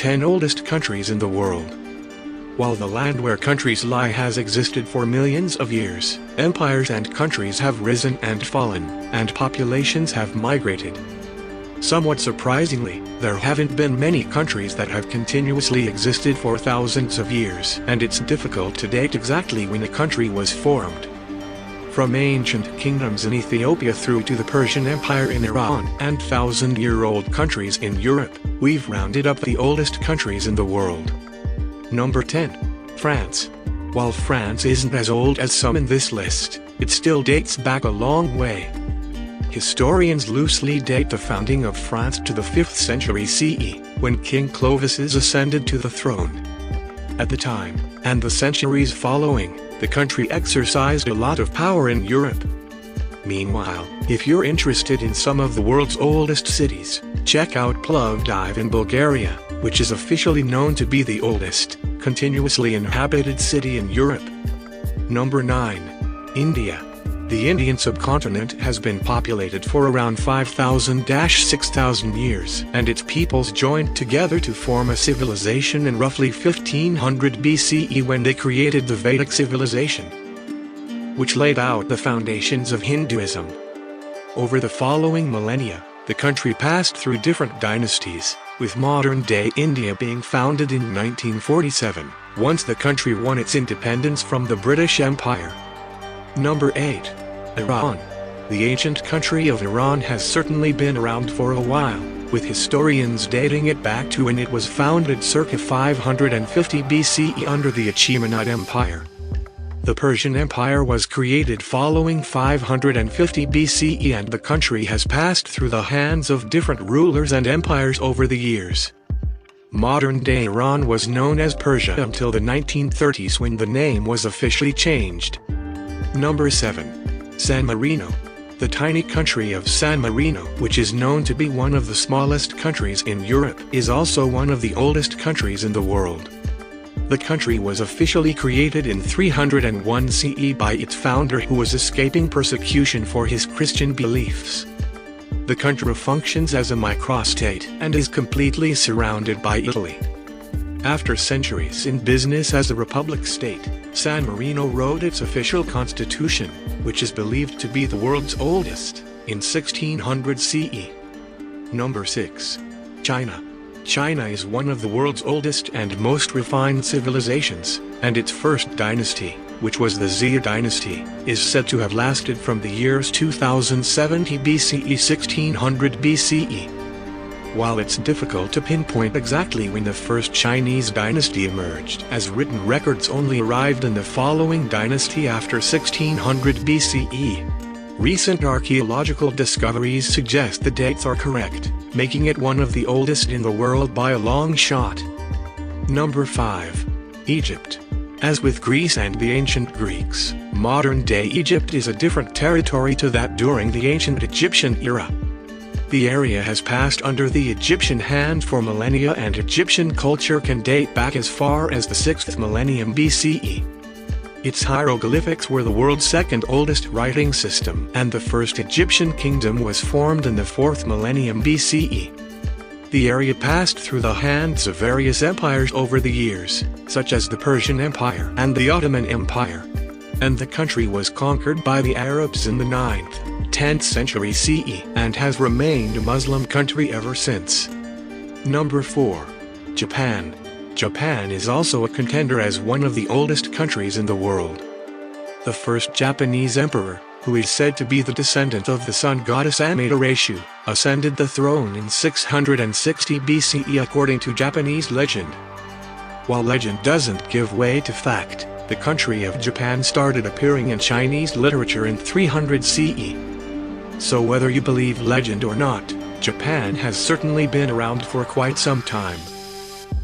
10 oldest countries in the world. While the land where countries lie has existed for millions of years, empires and countries have risen and fallen, and populations have migrated. Somewhat surprisingly, there haven't been many countries that have continuously existed for thousands of years, and it's difficult to date exactly when a country was formed. From ancient kingdoms in Ethiopia through to the Persian Empire in Iran and thousand-year-old countries in Europe, we've rounded up the oldest countries in the world. Number 10. France. While France isn't as old as some in this list, it still dates back a long way. Historians loosely date the founding of France to the 5th century CE, when King Clovis ascended to the throne. At the time, and the centuries following, the country exercised a lot of power in Europe. Meanwhile, if you're interested in some of the world's oldest cities, check out Plovdiv in Bulgaria, which is officially known to be the oldest, continuously inhabited city in Europe. Number 9. India. The Indian subcontinent has been populated for around 5,000–6,000 years, and its peoples joined together to form a civilization in roughly 1500 BCE when they created the Vedic civilization, which laid out the foundations of Hinduism. Over the following millennia, the country passed through different dynasties, with modern-day India being founded in 1947, once the country won its independence from the British Empire. Number 8. Iran. The ancient country of Iran has certainly been around for a while, with historians dating it back to when it was founded circa 550 BCE under the Achaemenid Empire. The Persian Empire was created following 550 BCE, and the country has passed through the hands of different rulers and empires over the years. Modern-day Iran was known as Persia until the 1930s, when the name was officially changed. Number 7. San Marino. The tiny country of San Marino, which is known to be one of the smallest countries in Europe, is also one of the oldest countries in the world. The country was officially created in 301 CE by its founder, who was escaping persecution for his Christian beliefs. The country functions as a microstate and is completely surrounded by Italy. After centuries in business as a republic state, San Marino wrote its official constitution, which is believed to be the world's oldest, in 1600 CE. Number 6. China. China is one of the world's oldest and most refined civilizations, and its first dynasty, which was the Xia dynasty, is said to have lasted from the years 2070 BCE 1600 BCE. While it's difficult to pinpoint exactly when the first Chinese dynasty emerged, as written records only arrived in the following dynasty after 1600 BCE. Recent archaeological discoveries suggest the dates are correct, making it one of the oldest in the world by a long shot. Number 5. Egypt. As with Greece and the ancient Greeks, modern-day Egypt is a different territory to that during the ancient Egyptian era. The area has passed under the Egyptian hand for millennia, and Egyptian culture can date back as far as the 6th millennium BCE. Its hieroglyphics were the world's second oldest writing system, and the first Egyptian kingdom was formed in the 4th millennium BCE. The area passed through the hands of various empires over the years, such as the Persian Empire and the Ottoman Empire. And the country was conquered by the Arabs in the 9th, 10th century CE, and has remained a Muslim country ever since. Number 4. Japan. Japan is also a contender as one of the oldest countries in the world. The first Japanese emperor, who is said to be the descendant of the sun goddess Amaterasu, ascended the throne in 660 BCE according to Japanese legend. While legend doesn't give way to fact, the country of Japan started appearing in Chinese literature in 300 CE. So whether you believe legend or not, Japan has certainly been around for quite some time.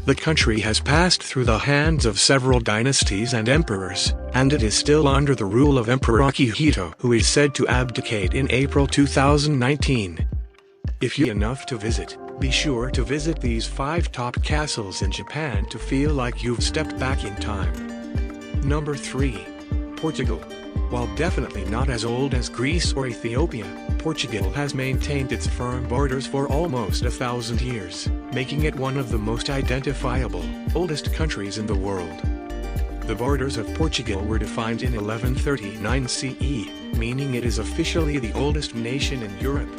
The country has passed through the hands of several dynasties and emperors, and it is still under the rule of Emperor Akihito, who is said to abdicate in April 2019. If you're enough to visit, be sure to visit these 5 top castles in Japan to feel like you've stepped back in time. Number 3. Portugal. While definitely not as old as Greece or Ethiopia, Portugal has maintained its firm borders for almost 1,000 years, making it one of the most identifiable, oldest countries in the world. The borders of Portugal were defined in 1139 CE, meaning it is officially the oldest nation in Europe.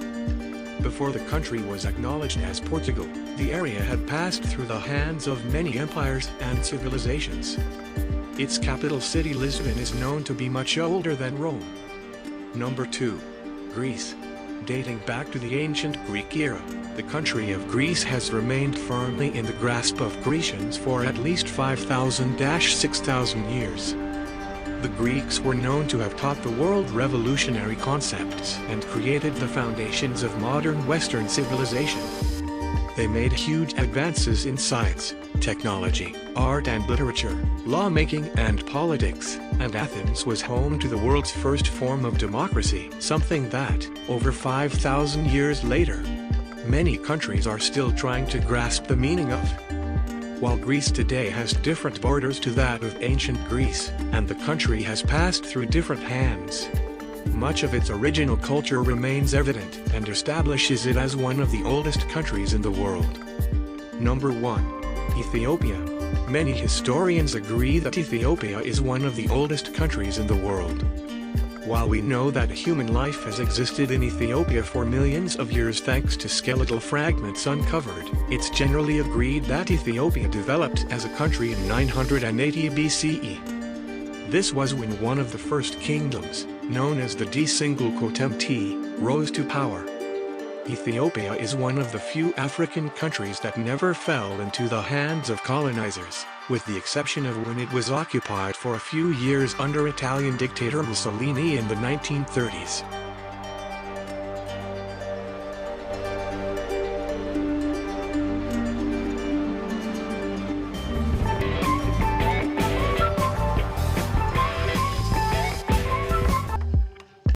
Before the country was acknowledged as Portugal, the area had passed through the hands of many empires and civilizations. Its capital city Lisbon is known to be much older than Rome. Number 2. Greece. Dating back to the ancient Greek era, the country of Greece has remained firmly in the grasp of Grecians for at least 5,000–6,000 years. The Greeks were known to have taught the world revolutionary concepts and created the foundations of modern Western civilization. They made huge advances in science, technology, art and literature, lawmaking and politics, and Athens was home to the world's first form of democracy, something that, over 5,000 years later, many countries are still trying to grasp the meaning of. While Greece today has different borders to that of ancient Greece, and the country has passed through different hands, much of its original culture remains evident and establishes it as one of the oldest countries in the world. Number 1. Ethiopia. Many historians agree that Ethiopia is one of the oldest countries in the world. While we know that human life has existed in Ethiopia for millions of years thanks to skeletal fragments uncovered, it's generally agreed that Ethiopia developed as a country in 980 BCE. This was when one of the first kingdoms, known as the D-Single-T, rose to power. Ethiopia is one of the few African countries that never fell into the hands of colonizers, with the exception of when it was occupied for a few years under Italian dictator Mussolini in the 1930s.